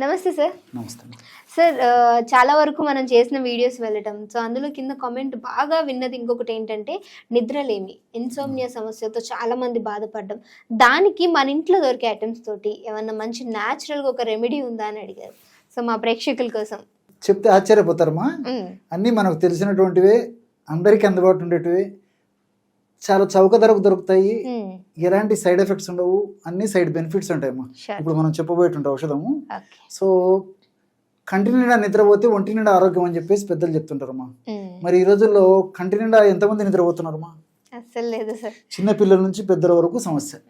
నమస్తే సార్. నమస్తే. సార్ చాలా వరకు మనం చేసిన వీడియోస్ వెళ్ళటం, సో అందులో కింద కామెంట్ బాగా విన్నది ఇంకొకటి ఏంటంటే నిద్రలేమి, ఇన్సోమ్నియా సమస్యతో చాలా మంది బాధపడ్డం. దానికి మన ఇంట్లో దొరికే ఐటమ్స్ తోటి ఏమన్నా మంచి న్యాచురల్గా ఒక రెమెడీ ఉందా అని అడిగారు. సో మా ప్రేక్షకుల కోసం చెప్తే ఆశ్చర్యపోతారమ్మా. అన్నీ మనకు తెలిసినటువంటివే, అందరికీ అందుబాటులో ఉండేటివి, చాలా చౌక ధరకు దొరుకుతాయి, ఎలాంటి సైడ్ ఎఫెక్ట్స్ ఉండవు, అన్ని సైడ్ బెనిఫిట్స్ ఉంటాయమ్మా. ఇప్పుడు మనం చెప్పబోయేటువంటి ఔషధము. సో కంటి నిండా నిద్రపోతే ఒంటి నిండా ఆరోగ్యం అని చెప్పేసి పెద్దలు చెప్తుంటారమ్మా. మరి ఈ రోజుల్లో కంటి నిండా ఎంతమంది నిద్రపోతున్నారమ్మా? అసలు లేదు సార్. చిన్న పిల్లల నుంచి పెద్దల వరకు సమస్య,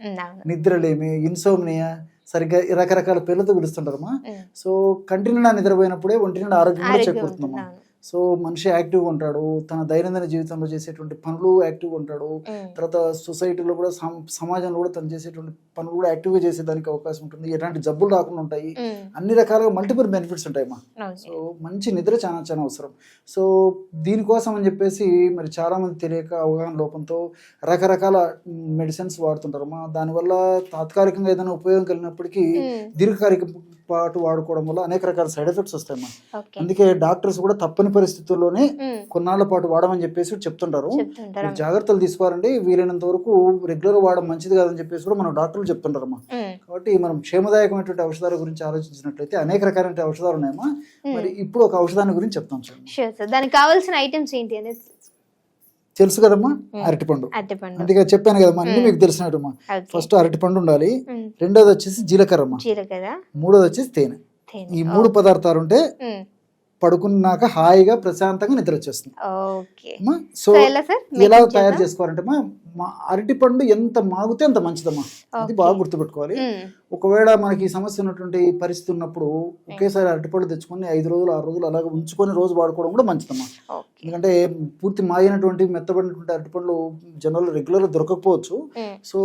నిద్రలేమి, ఇన్సోమ్నియా, సరిగ్గా రకరకాల పేర్లతో పిలుస్తుంటారమ్మా. సో కంటి నిండా నిద్రపోయినప్పుడే ఒంటి నిండా ఆరోగ్యం కూడా చేకూరుతుందమ్మా. సో మనిషి యాక్టివ్గా ఉంటాడు, తన దైనందిన జీవితంలో చేసేటువంటి పనులు యాక్టివ్గా ఉంటాడు, తర్వాత సొసైటీలో కూడా సమాజంలో కూడా తను చేసేటువంటి పనులు కూడా యాక్టివ్గా చేసేదానికి అవకాశం ఉంటుంది, ఎలాంటి జబ్బులు రాకుండా ఉంటాయి, అన్ని రకాలుగా మల్టిపుల్ బెనిఫిట్స్ ఉంటాయమ్మా. సో మంచి నిద్ర చాలా చాలా అవసరం. సో దీనికోసం అని చెప్పేసి మరి చాలామంది తెలియక అవగాహన లోపంతో రకరకాల మెడిసిన్స్ వాడుతుంటారమ్మా. దానివల్ల తాత్కాలికంగా ఏదైనా ఉపయోగం కలిగినప్పటికీ దీర్ఘకాలిక పాటు వాడుకోవడం వల్ల అనేక రకాల సైడ్ ఎఫెక్ట్స్ వస్తాయమ్మా. అందుకే డాక్టర్స్ కూడా తప్పని పరిస్థితుల్లోనే కొన్నాళ్ల పాటు వాడమని చెప్పేసి చెప్తుంటారు. జాగ్రత్తలు తీసుకోవాలండి, వీలైనంత వరకు రెగ్యులర్ వాడడం మంచిది కాదని చెప్పేసి కూడా మనం డాక్టర్లు చెప్తుంటారమ్మా. కాబట్టి మనం క్షేమదాయకమైనటువంటి ఔషధాల గురించి ఆలోచించినట్లయితే అనేక రకాలైన ఔషధాలు ఉన్నాయమ్మా. మరి ఇప్పుడు ఒక ఔషధాన్ని గురించి చెప్తాం. దానికి కావాల్సిన ఐటమ్స్ ఏంటి అనేది తెలుసు కదమ్మా. అరటిపండు, అందుకే చెప్పాను కదమ్మా, అన్ని మీకు తెలిసినట్టమ్మా. ఫస్ట్ అరటిపండు ఉండాలి, రెండోది వచ్చేసి జీలకర్ర, మూడోది వచ్చేసి తేనె. ఈ మూడు పదార్థాలు ఉంటే పడుకున్నాక హాయిగా ప్రశాంతంగా నిద్ర వచ్చేస్తుంది. సో ఎలా తయారు చేసుకోవాలంటే అరటిపండు ఎంత మాగితే అంత మంచిదమ్మా, అది బాగా గుర్తుపెట్టుకోవాలి. ఒకవేళ మనకి ఈ సమస్య ఉన్నటువంటి పరిస్థితి ఉన్నప్పుడు ఒకేసారి అరటిపండు తెచ్చుకొని 5 రోజులు 6 రోజులు అలాగే ఉంచుకొని రోజు వాడుకోవడం కూడా మంచిదమ్మా. ఎందుకంటే పూర్తి మాగినటువంటి మెత్తబడినటువంటి అరటిపండ్లు జనరల్ రెగ్యులర్గా దొరకకపోవచ్చు. సో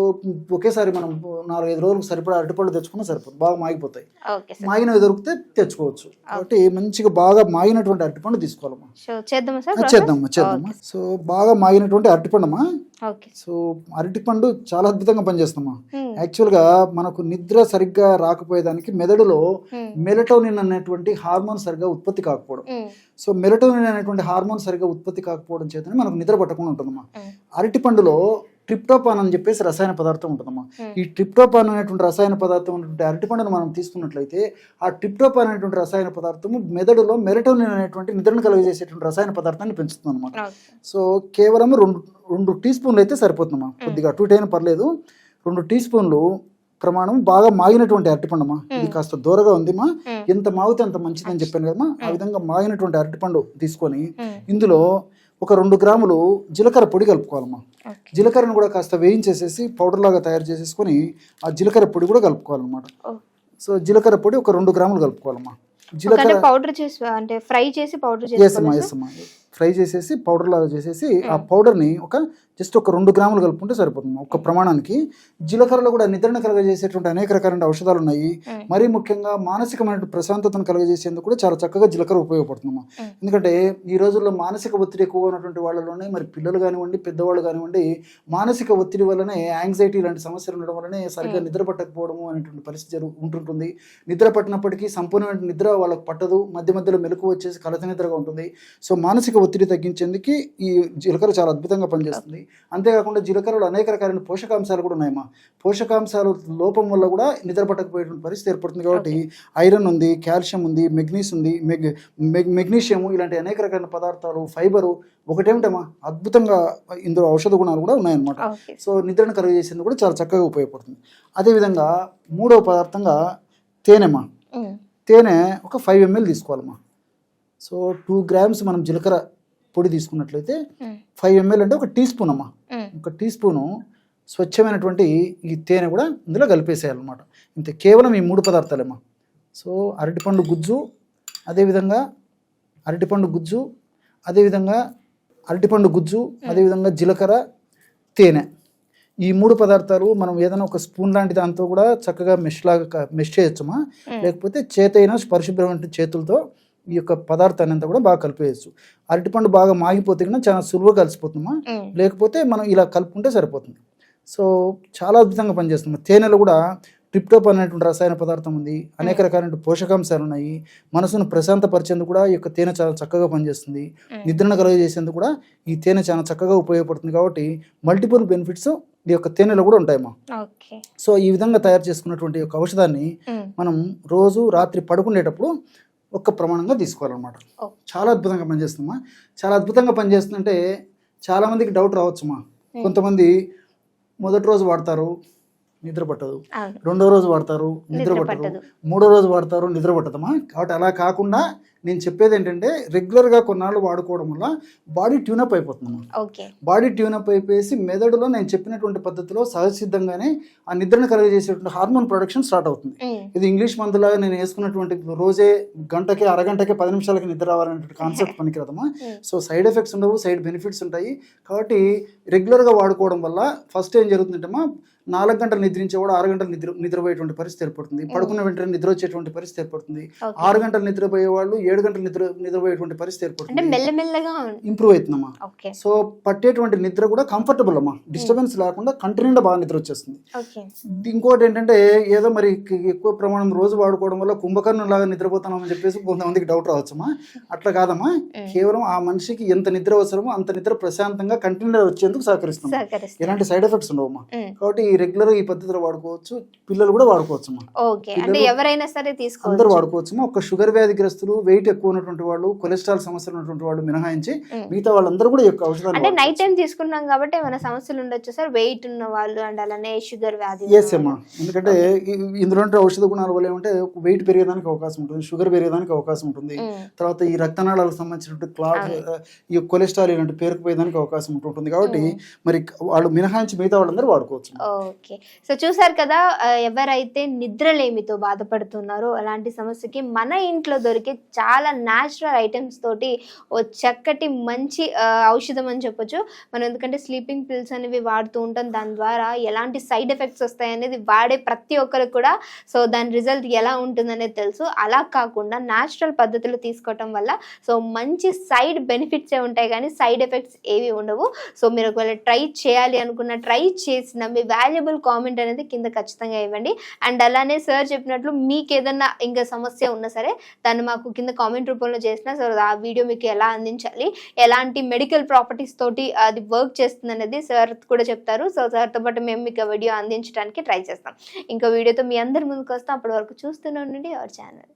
ఒకేసారి మనం 4-5 రోజులకు సరిపడా అరటిపండు తెచ్చుకున్నా సరిపోతుంది, బాగా మాగిపోతాయి. మాగినవి దొరికితే తెచ్చుకోవచ్చు. కాబట్టి మంచిగా బాగా మాగినటువంటి అరటిపండు తీసుకోవాలమ్మా. చేద్దామా. సో బాగా మాగినటువంటి అరటిపండమ్మా. సో అరటిపండు చాలా అద్భుతంగా పనిచేస్తుందమ్మా. యాక్చువల్గా మనకు నిద్ర సరిగ్గా రాకపోయేదానికి మెదడులో మెలటోనిన్ అనేటువంటి హార్మోన్ సరిగ్గా ఉత్పత్తి కాకపోవడం. సో మెలటోనిన్ అనేటువంటి హార్మోన్ సరిగ్గా ఉత్పత్తి కాకపోవడం చేతనే మనకు నిద్ర పట్టకుండా ఉంటుందమ్మా. అరటిపండులో ట్రిప్టోపాన్ అని చెప్పేసి రసాయన పదార్థం ఉంటుందమ్మా. ఈ ట్రిప్టోపాన్ అనేటువంటి రసాయన పదార్థం ఉన్నటువంటి అరటిపండును మనం తీసుకున్నట్లయితే ఆ ట్రిప్టోపాన్ అనేటువంటి రసాయన పదార్థము మెదడులో మెలటోనిన్ అనేటువంటి నిద్రను కలుగజేసేటువంటి రసాయన పదార్థాన్ని పెంచుతుంది అనమాట. సో కేవలం 2 టీ స్పూన్లు అయితే సరిపోతుందమ్మా. కొద్దిగా అటు ఇటు అయినా పర్లేదు. 2 టీ స్పూన్లు ప్రమాణం బాగా మాగినటువంటి అరటిపండుమా. ఇది కాస్త దూరగా ఉందిమా, ఎంత మాగితే అంత మంచిదని చెప్పాను కదమ్మా. ఆ విధంగా మాగినటువంటి అరటిపండు తీసుకొని ఇందులో ఒక 2 గ్రాములు జీలకర్ర పొడి కలుపుకోవాలమ్మా. జీలకర్రను కూడా కాస్త వేయించేసేసి పౌడర్ లాగా తయారు చేసేసుకొని ఆ జీలకర్ర పొడి కూడా కలుపుకోవాలన్నమాట. సో జీలకర్ర పొడి ఒక 2 గ్రాములు కలుపుకోవాలమ్మా. జీలకర్ర పౌడర్ చేసి అంటే ఫ్రై చేసి పౌడర్ చేసేమ్మా. ఫ్రై చేసేసి పౌడర్ లాగా చేసేసి ఆ పౌడర్ని జస్ట్ ఒక 2 గ్రాములు కలుపుకుంటే సరిపోతుంది ఒక ప్రమాణానికి. జీలకర్రలో కూడా నిద్రను కలగజేసేటువంటి అనేక రకాలైన ఔషధాలు ఉన్నాయి. మరీ ముఖ్యంగా మానసికమైన ప్రశాంతతను కలగజేసేందుకు కూడా చాలా చక్కగా జీలకర్ర ఉపయోగపడుతుందమ్మా. ఎందుకంటే ఈ రోజుల్లో మానసిక ఒత్తిడి ఎక్కువగా ఉన్నటువంటి వాళ్ళలోనే మరి పిల్లలు కానివ్వండి, పెద్దవాళ్ళు కానివ్వండి, మానసిక ఒత్తిడి వల్లనే యాంగ్జైటీ లాంటి సమస్యలు ఉండడం వల్లనే సరిగ్గా నిద్ర పట్టకపోవడము అనేటువంటి పరిస్థితి ఉంటుంటుంది. నిద్ర పట్టినప్పటికీ సంపూర్ణమైన నిద్ర వాళ్ళకు పట్టదు, మధ్య మధ్యలో మెలకు వచ్చేసి కలత నిద్రగా ఉంటుంది. సో మానసిక ఒత్తిడి తగ్గించేందుకు ఈ జీలకర్ర చాలా అద్భుతంగా పనిచేస్తుంది. అంతేకాకుండా జీలకర్రలో అనేక రకాలైన పోషకాంశాలు కూడా ఉన్నాయమ్మా. పోషకాంశాలు లోపం వల్ల కూడా నిద్ర పట్టకపోయేటువంటి పరిస్థితి ఏర్పడుతుంది. కాబట్టి ఐరన్ ఉంది, కాల్షియం ఉంది, మెగ్నీషియం ఇలాంటి అనేక రకాల పదార్థాలు, ఫైబరు ఒకటేమిటమ్మా అద్భుతంగా ఇందులో ఔషధ గుణాలు కూడా ఉన్నాయన్నమాట. సో నిద్రను కలుగజేసేందుకు కూడా చాలా చక్కగా ఉపయోగపడుతుంది. అదేవిధంగా 3వ పదార్థంగా తేనెమ్మా. తేనె ఒక 5 ml తీసుకోవాలమ్మా. సో 2 గ్రామ్స్ మనం జీలకర్ర పొడి తీసుకున్నట్లయితే 5 ml అంటే ఒక టీ స్పూన్ అమ్మా. ఒక టీ స్పూను స్వచ్ఛమైనటువంటి ఈ తేనె కూడా ఇందులో కలిపేసేయాలన్నమాట. ఇంత కేవలం ఈ 3 పదార్థాలేమ్మా. సో అరటిపండు గుజ్జు, అదేవిధంగా జీలకర్ర, తేనె, ఈ 3 పదార్థాలు మనం ఏదైనా ఒక స్పూన్ లాంటి దాంతో కూడా చక్కగా మెష్ చేయొచ్చమ్మా. లేకపోతే చేతైనా పరిశుభ్రమైన చేతులతో ఈ యొక్క పదార్థాన్ని అంతా కూడా బాగా కలిపేయచ్చు. అరటిపండు బాగా మాగిపోతే కన్నా చాలా సులువుగా కలిసిపోతుందమ్మా. లేకపోతే మనం ఇలా కలుపుకుంటే సరిపోతుంది. సో చాలా అద్భుతంగా పనిచేస్తుంది. తేనెలో కూడా ట్రిప్టోఫాన్ అనేటువంటి రసాయన పదార్థం ఉంది, అనేక రకాలైన పోషకాంశాలు ఉన్నాయి. మనసును ప్రశాంతపరిచేందుకు కూడా ఈ యొక్క తేనె చాలా చక్కగా పనిచేస్తుంది. నిద్రను కలుగజేసేందుకు కూడా ఈ తేనె చాలా చక్కగా ఉపయోగపడుతుంది. కాబట్టి మల్టిపుల్ బెనిఫిట్స్ ఈ యొక్క తేనెలో కూడా ఉంటాయమ్మా. సో ఈ విధంగా తయారు చేసుకున్నటువంటి యొక్క ఔషధాన్ని మనం రోజు రాత్రి పడుకునేటప్పుడు ఒక్క ప్రమాణంగా తీసుకోవాలన్నమాట. చాలా అద్భుతంగా పనిచేస్తుందమ్మా. చాలా అద్భుతంగా పనిచేస్తుందంటే చాలా మందికి డౌట్ రావచ్చుమా. కొంతమంది మొదటి రోజు వాడతారు, నిద్ర పట్టదు. రెండో రోజు వాడతారు, నిద్ర పట్టదు. మూడో రోజు వాడతారు, నిద్ర పట్టదమ్మా. కాబట్టి అలా కాకుండా నేను చెప్పేది ఏంటంటే రెగ్యులర్గా కొన్నాళ్ళు వాడుకోవడం వల్ల బాడీ ట్యూనప్ అయిపోతుందమ్మా. బాడీ ట్యూనప్ అయిపోయేసి మెదడులో నేను చెప్పినటువంటి పద్ధతిలో సహజసిద్ధంగానే ఆ నిద్రను కలుగజేసేటువంటి హార్మోన్ ప్రొడక్షన్ స్టార్ట్ అవుతుంది. ఇది ఇంగ్లీష్ మందులాగా నేను వేసుకున్నటువంటి రోజే గంటకి అరగంటకి 10 నిమిషాలకి నిద్ర రావాలనేటువంటి కాన్సెప్ట్ పనికిరాదమ్మా. సో సైడ్ ఎఫెక్ట్స్ ఉండవు, సైడ్ బెనిఫిట్స్ ఉంటాయి. కాబట్టి రెగ్యులర్గా వాడుకోవడం వల్ల ఫస్ట్ ఏం జరుగుతుందంటమ్మా, 4 గంటలు నిద్రించేవాడు 6 గంటలు నిద్రపోయేటువంటి పరిస్థితి ఏర్పడుతుంది. పడుకున్న వెంటనే నిద్ర వచ్చేటువంటి పరిస్థితి ఏర్పడుతుంది. 6 గంటలు నిద్రపోయే వాళ్ళు 7 గంటలు నిద్రపోయేటువంటి పరిస్థితి ఏర్పడుతుంది. ఇంప్రూవ్ అవుతుందమ్మా. సో పట్టేటువంటి నిద్ర కూడా కంఫర్టబుల్ అమ్మా, డిస్టర్బెన్స్ లేకుండా కంటి నిండా బాగా నిద్ర వచ్చేస్తుంది. ఇంకోటి ఏంటంటే ఏదో మరి ఎక్కువ ప్రమాణం రోజు వాడుకోవడం వల్ల కుంభకర్ణం లాగా నిద్రపోతామని చెప్పేసి కొంతమందికి డౌట్ రావచ్చమ్మా. అట్లా కాదమ్మా, కేవలం ఆ మనిషికి ఎంత నిద్ర అవసరమో అంత నిద్ర ప్రశాంతంగా కంటి నిండా వచ్చేందుకు సహకరిస్తుంది. ఎలాంటి సైడ్ ఎఫెక్ట్స్ ఉండవమ్మా. కాబట్టి రెగ్యులర్ ఈ పద్ధతిలో వాడుకోవచ్చు, పిల్లలు కూడా వాడుకోవచ్చు. ఎవరైనా సరే అందరూ వాడుకోవచ్చు. ఒక షుగర్ వ్యాధిగ్రస్తులు, వెయిట్ ఎక్కువ ఉన్నటువంటి వాళ్ళు, కొలెస్ట్రాల్ సమస్యలు ఉన్నటువంటి వాళ్ళు మినహాయించి మిగతా వాళ్ళందరూ కూడా ఈ యొక్క ఔషధాలు అంటే నైట్ టైం తీసుకున్నాం కాబట్టి ఏమైనా సమస్యలు ఉండొచ్చు సార్, వెయిట్ ఉన్న వాళ్ళు అండ్ అలానే షుగర్ వ్యాధి. అమ్మా, ఎందుకంటే ఇందులో ఔషధ గుణాల వల్ల ఏమంటే వెయిట్ పెరిగేదానికి అవకాశం ఉంటుంది, షుగర్ పెరిగేదానికి అవకాశం ఉంటుంది. తర్వాత ఈ రక్తనాళాలకు సంబంధించినటువంటి ఈ కొలెస్ట్రాల్ ఇలాంటి పేరుకుపోయేదానికి అవకాశం ఉంటుంది. కాబట్టి మరి వాళ్ళు మినహాయించి మిగతా వాళ్ళందరూ వాడుకోవచ్చు. ఓకే, సో చూసారు కదా, ఎవరైతే నిద్రలేమితో బాధపడుతున్నారో అలాంటి సమస్యకి మన ఇంట్లో దొరికే చాలా న్యాచురల్ ఐటమ్స్ తోటి ఓ చక్కటి మంచి ఔషధం అని చెప్పొచ్చు మనం. ఎందుకంటే స్లీపింగ్ పిల్స్ అనేవి వాడుతూ ఉంటాం, దాని ద్వారా ఎలాంటి సైడ్ ఎఫెక్ట్స్ వస్తాయి అనేది వాడే ప్రతి ఒక్కరికి కూడా సో దాని రిజల్ట్ ఎలా ఉంటుందనేది తెలుసు. అలా కాకుండా న్యాచురల్ పద్ధతిలో తీసుకోవటం వల్ల సో మంచి సైడ్ బెనిఫిట్సే ఉంటాయి కానీ సైడ్ ఎఫెక్ట్స్ ఏవి ఉండవు. సో మీరు ఒకవేళ ట్రై చేయాలి అనుకున్న, ట్రై చేసిన మీ వాల్యుబుల్ కామెంట్ అనేది కింద ఖచ్చితంగా ఇవ్వండి. అండ్ అలానే సార్ చెప్పినట్లు మీకు ఏదన్నా ఇంకా సమస్య ఉన్నా సరే దాన్ని మాకు కింద కామెంట్ రూపంలో చేసినా సో ఆ వీడియో మీకు ఎలా అందించాలి, ఎలాంటి మెడికల్ ప్రాపర్టీస్ తోటి అది వర్క్ చేస్తుంది అనేది సార్ కూడా చెప్తారు. సో సార్తో పాటు మేము మీకు వీడియో అందించడానికి ట్రై చేస్తాం. ఇంకో వీడియోతో మీ అందరి ముందుకు వస్తాం. అప్పటి వరకు చూస్తూనే ఉండండి అవర్ ఛానల్.